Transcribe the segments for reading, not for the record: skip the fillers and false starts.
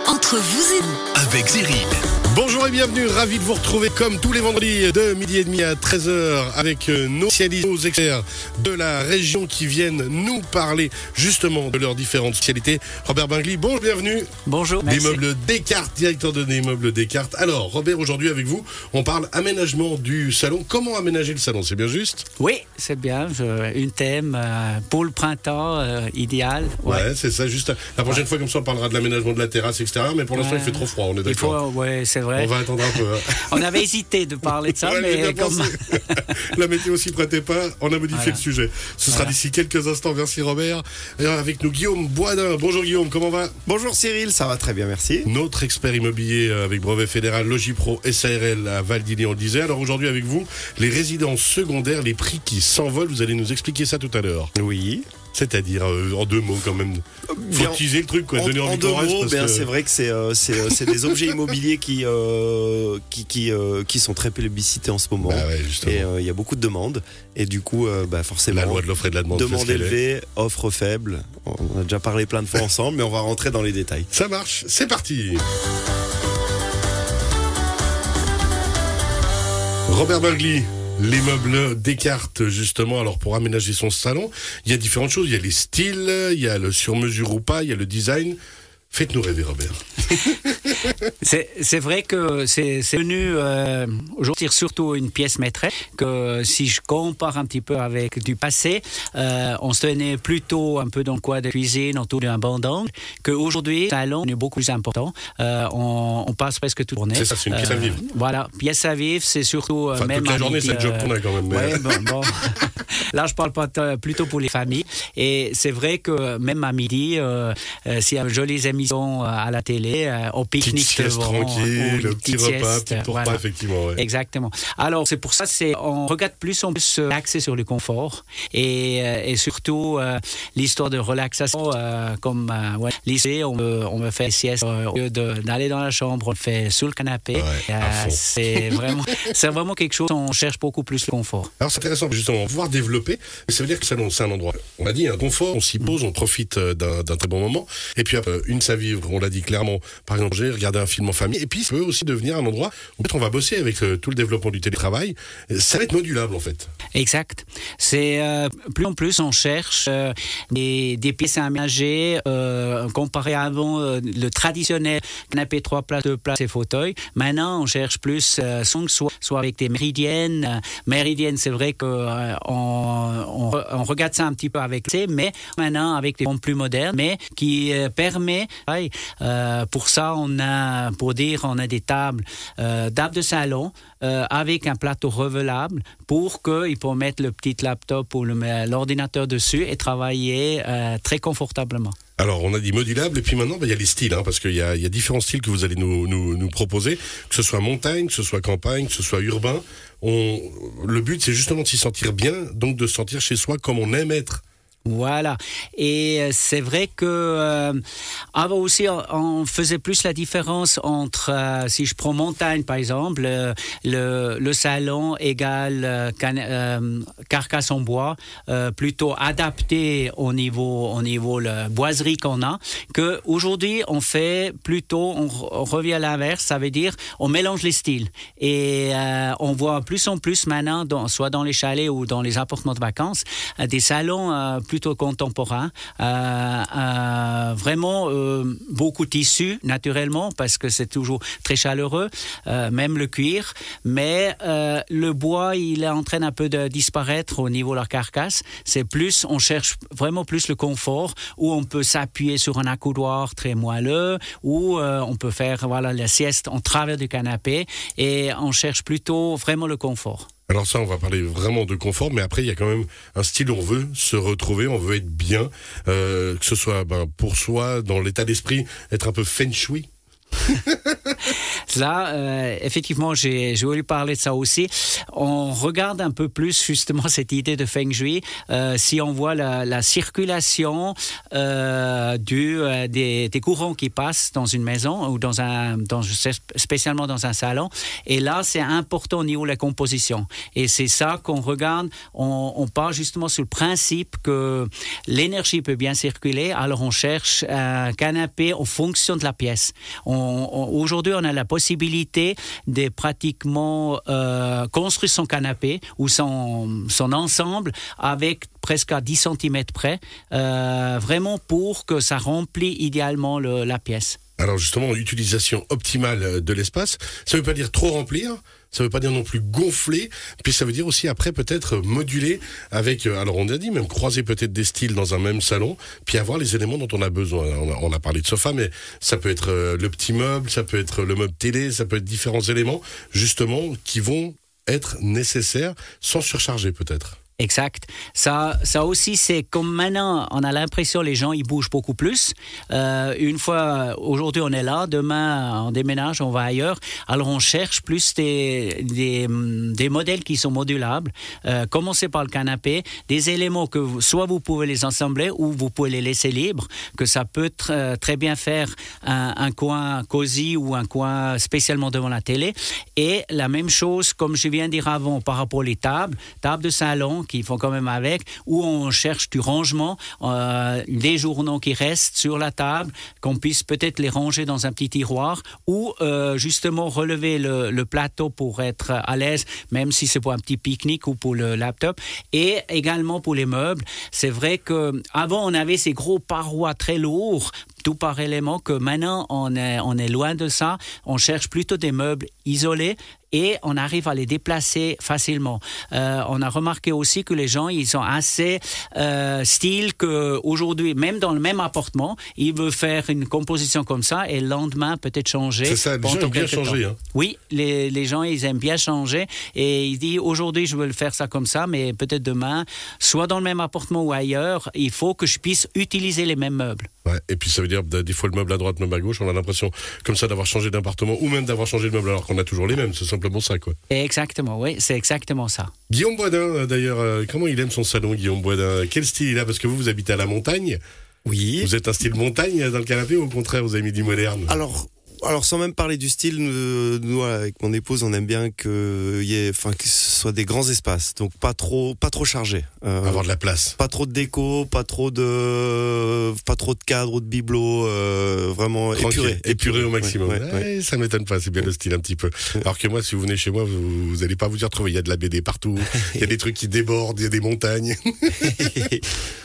Entre vous et nous, avec Cyril. Bonjour et bienvenue, ravi de vous retrouver comme tous les vendredis de midi et demi à 13h avec nos spécialistes, nos experts de la région qui viennent nous parler justement de leurs différentes spécialités. Robert Bingli, bonjour, bienvenue. Bonjour, merci. D'immeuble Descartes, directeur de l'immeuble Descartes. Alors Robert, aujourd'hui avec vous, on parle aménagement du salon. Comment aménager le salon, c'est bien juste? Oui, c'est bien, une thème pour le printemps idéal. Ouais, c'est ça, juste la prochaine fois comme ça on parlera de l'aménagement de la terrasse, etc. Mais pour l'instant il fait trop froid, on est d'accord. Oui, c'est vrai. On va attendre un peu. On avait hésité de parler de ça, ouais, mais comme... La météo s'y prêtait pas, on a modifié le sujet. Ce sera Voilà. d'ici quelques instants. Merci Robert. Et avec nous Guillaume Boisdin. Bonjour Guillaume, comment va? Bonjour Cyril, ça va très bien, merci. Notre expert immobilier avec brevet fédéral Logipro SARL à Val-d'Illy, on le disait. Alors aujourd'hui avec vous, les résidences secondaires, les prix qui s'envolent, vous allez nous expliquer ça tout à l'heure. Oui. C'est-à-dire, en deux mots quand même, faut Bien, teaser le truc, quoi, donner envie en deux qu'on reste, mots, parce ben, que... c'est vrai que c'est des objets immobiliers qui sont très plébiscités en ce moment. Bah ouais, justement. Et il y a beaucoup de demandes. Et du coup, forcément, La loi de l'offre et de la demande. demande c'est ce qu'elle est. élevée, offre faible. On a déjà parlé plein de fois ensemble, mais on va rentrer dans les détails. Ça marche, c'est parti. Robert Bingli, l'immeuble Descartes, justement. Alors, pour aménager son salon, il y a différentes choses. Il y a les styles, il y a le sur-mesure ou pas, il y a le design. Faites-nous rêver, Robert. C'est vrai que c'est devenu aujourd'hui surtout une pièce maîtresse, que si je compare un petit peu avec du passé, on se tenait plutôt un peu dans le coin de cuisine autour d'un banc d'angle, qu'aujourd'hui le salon est beaucoup plus important. On passe presque toute la journée. C'est ça, c'est une pièce à vivre. Voilà, pièce à vivre, c'est surtout Enfin, même toute la à journée, midi, c'est le job qu'on a quand même. Mais... Ouais, bon. Là, je parle pas plutôt pour les familles. Et c'est vrai que même à midi, s'il y a de jolies émissions à la télé, au pique-nique petite sieste devant, tranquille, ou une petit petite repas, sieste, petit repas, voilà. effectivement. Ouais. Exactement. Alors, c'est pour ça, on regarde plus en plus axé sur le confort et surtout l'histoire de relaxation, comme lycée, on me fait sieste au lieu d'aller dans la chambre, on le fait sous le canapé. Ouais, c'est vraiment quelque chose, on cherche beaucoup plus le confort. Alors c'est intéressant justement, on va pouvoir développer, mais ça veut dire que le salon c'est un endroit, on a dit un confort, on s'y pose, on profite d'un très bon moment, et puis après, une à vivre, on l'a dit clairement, par exemple j'ai regardé un film en famille, et puis ça peut aussi devenir un endroit où peut-être on va bosser avec tout le développement du télétravail, ça va être modulable en fait. Exact. C'est plus en plus on cherche des pièces à aménager comparé à avant le traditionnel canapé 3 places, 2 places et fauteuil. Maintenant on cherche plus soit avec des méridiennes. Méridiennes, c'est vrai que on regarde ça un petit peu avec mais maintenant avec des formes plus modernes, mais qui permet pour ça on a des tables de salon avec un plateau revelable pour qu'ils puissent mettre le petit laptop ou l'ordinateur dessus et travailler très confortablement. Alors, on a dit modulable, et puis maintenant, il y a les styles, parce qu'il y a différents styles que vous allez nous proposer, que ce soit montagne, que ce soit campagne, que ce soit urbain. Le but, c'est justement de s'y sentir bien, donc de se sentir chez soi comme on aime être. Voilà. Et c'est vrai que avant aussi, on faisait plus la différence entre, si je prends montagne par exemple, le salon égale carcasse en bois, plutôt adapté au niveau la boiserie qu'on a, que aujourd'hui on fait plutôt, on revient à l'inverse, ça veut dire on mélange les styles et on voit plus en plus maintenant, soit dans les chalets ou dans les appartements de vacances, des salons plutôt contemporain, vraiment beaucoup de tissus naturellement parce que c'est toujours très chaleureux, même le cuir, mais le bois il est en train un peu de disparaître au niveau de leur carcasse. C'est plus, on cherche vraiment plus le confort où on peut s'appuyer sur un accoudoir très moelleux, où on peut faire la sieste en travers du canapé et on cherche plutôt vraiment le confort. Alors ça, on va parler vraiment de confort, mais après, il y a quand même un style où on veut se retrouver, on veut être bien, que ce soit pour soi, dans l'état d'esprit, être un peu feng shui. Là, effectivement, j'ai voulu parler de ça aussi. On regarde un peu plus justement cette idée de Feng Shui. Si on voit la circulation des courants qui passent dans une maison ou spécialement dans un salon. Et là, c'est important au niveau de la composition. Et c'est ça qu'on regarde. On part justement sur le principe que l'énergie peut bien circuler. Alors, on cherche un canapé en fonction de la pièce. Aujourd'hui, on a la possibilité de pratiquement construire son canapé ou son ensemble avec presque à 10 cm près, vraiment pour que ça remplisse idéalement la pièce. Alors justement, utilisation optimale de l'espace, ça ne veut pas dire trop remplir, ça ne veut pas dire non plus gonfler, puis ça veut dire aussi après peut-être moduler avec, alors on a dit même croiser peut-être des styles dans un même salon, puis avoir les éléments dont on a besoin. On a parlé de sofa, mais ça peut être le petit meuble, ça peut être le meuble télé, ça peut être différents éléments justement qui vont être nécessaires sans surcharger peut-être. Exact. Ça aussi, c'est comme maintenant, on a l'impression que les gens, ils bougent beaucoup plus. Une fois, aujourd'hui, on est là, demain, on déménage, on va ailleurs. Alors, on cherche plus des modèles qui sont modulables. Commencez par le canapé, des éléments que soit vous pouvez les assembler ou vous pouvez les laisser libres, que ça peut très bien faire un coin cosy ou un coin spécialement devant la télé. Et la même chose, comme je viens de dire avant, par rapport aux tables de salon, qui font quand même avec, où on cherche du rangement, des journaux qui restent sur la table, qu'on puisse peut-être les ranger dans un petit tiroir, ou justement relever le plateau pour être à l'aise, même si c'est pour un petit pique-nique ou pour le laptop. Et également pour les meubles, c'est vrai qu'avant on avait ces gros parois très lourds, tout par élément, que maintenant on est loin de ça. On cherche plutôt des meubles isolés et on arrive à les déplacer facilement. On a remarqué aussi que les gens, ils sont assez style qu'aujourd'hui, même dans le même appartement, ils veulent faire une composition comme ça et le lendemain peut-être changer. C'est ça, les gens aiment bien changer. Hein. Oui, les gens, ils aiment bien changer et ils disent aujourd'hui, je veux le faire ça comme ça, mais peut-être demain, soit dans le même appartement ou ailleurs, il faut que je puisse utiliser les mêmes meubles. Ouais, et puis ça veut dire des fois le meuble à droite, le meuble à gauche, on a l'impression comme ça d'avoir changé d'appartement ou même d'avoir changé de meuble alors qu'on a toujours les mêmes, c'est simplement ça quoi. Exactement, oui, c'est exactement ça. Guillaume Boisdin d'ailleurs, comment il aime son salon Guillaume Boisdin? Quel style il a? Parce que vous habitez à la montagne. Oui. Vous êtes un style montagne dans le canapé ou au contraire vous avez mis du moderne? Alors sans même parler du style, nous avec mon épouse, on aime bien que ce soit des grands espaces, donc pas trop chargé. Avoir de la place. Pas trop de déco, pas trop de cadres ou de bibelots, vraiment épuré au maximum. Ouais. Ça m'étonne pas, c'est bien le style un petit peu. Alors que moi, si vous venez chez moi, vous allez pas vous y retrouver. Il y a de la BD partout, il y a des trucs qui débordent, il y a des montagnes.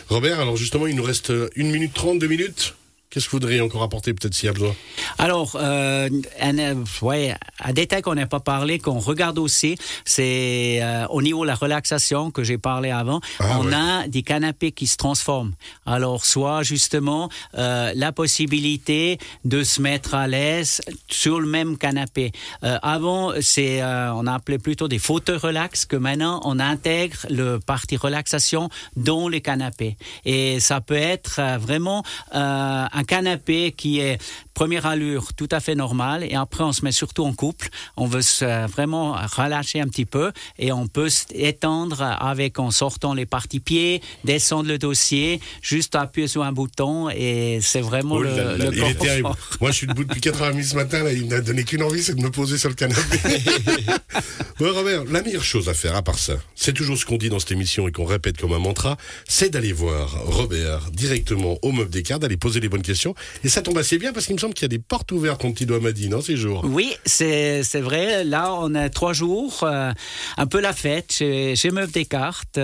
Robert, alors justement, il nous reste 1 minute 30, 2 minutes. Qu'est-ce que vous voudriez encore apporter, peut-être, s'il y a besoin? Alors, un détail qu'on n'a pas parlé, qu'on regarde aussi, c'est au niveau de la relaxation que j'ai parlé avant. On a des canapés qui se transforment. Alors, soit justement la possibilité de se mettre à l'aise sur le même canapé. Avant, on appelait plutôt des fauteuils relax, que maintenant, on intègre le partie relaxation dans les canapés. Et ça peut être vraiment un canapé qui est première allure tout à fait normale et après on se met surtout en couple, on veut vraiment relâcher un petit peu et on peut s'étendre en sortant les parties pieds, descendre le dossier, juste appuyer sur un bouton et c'est vraiment le confort. Il est terrible. Moi je suis debout depuis 4h30 ce matin, là, il n'a donné qu'une envie, c'est de me poser sur le canapé. Bon Robert, la meilleure chose à faire à part ça, c'est toujours ce qu'on dit dans cette émission et qu'on répète comme un mantra, c'est d'aller voir Robert directement au Meuble des Cartes, d'aller poser les bonnes questions et ça tombe assez bien parce qu'il me semble qu'il y a des portes ouvertes, mon petit doigt m'a dit, non, ces jours? Oui, c'est vrai. Là, on a 3 jours, un peu la fête chez Meuble des Cartes.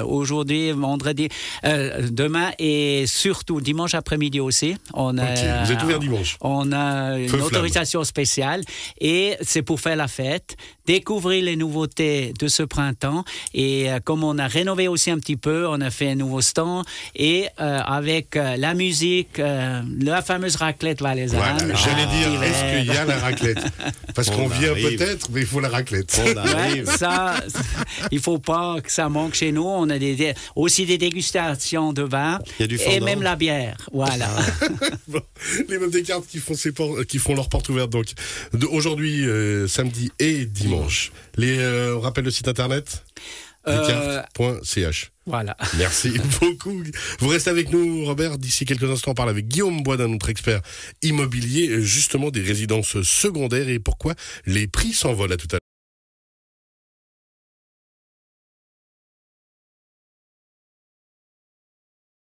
Aujourd'hui, vendredi, demain et surtout dimanche après-midi aussi. Vous êtes ouvert dimanche? On a une autorisation spéciale et c'est pour faire la fête, découvrir les nouveautés de ce printemps et comme on a rénové aussi un petit peu, on a fait un nouveau stand et avec la musique, la fameuse raclette va valaisanne. Voilà, j'allais dire, hiver. est-ce qu'il y a la raclette? Parce qu'on vient arrive. peut-être, mais il faut la raclette. On arrive. Ouais, ça, il faut pas que ça manque chez nous. On a aussi des dégustations de vin Il y a du et fondant. même la bière. Voilà. Bon, les Meubles Descartes qui font leurs portes ouvertes donc aujourd'hui, samedi et dimanche. On rappelle le site internet descartes.ch. Voilà. Merci beaucoup. Vous restez avec nous, Robert. D'ici quelques instants, on parle avec Guillaume Boisdin, notre expert immobilier, justement des résidences secondaires et pourquoi les prix s'envolent. À tout à l'heure.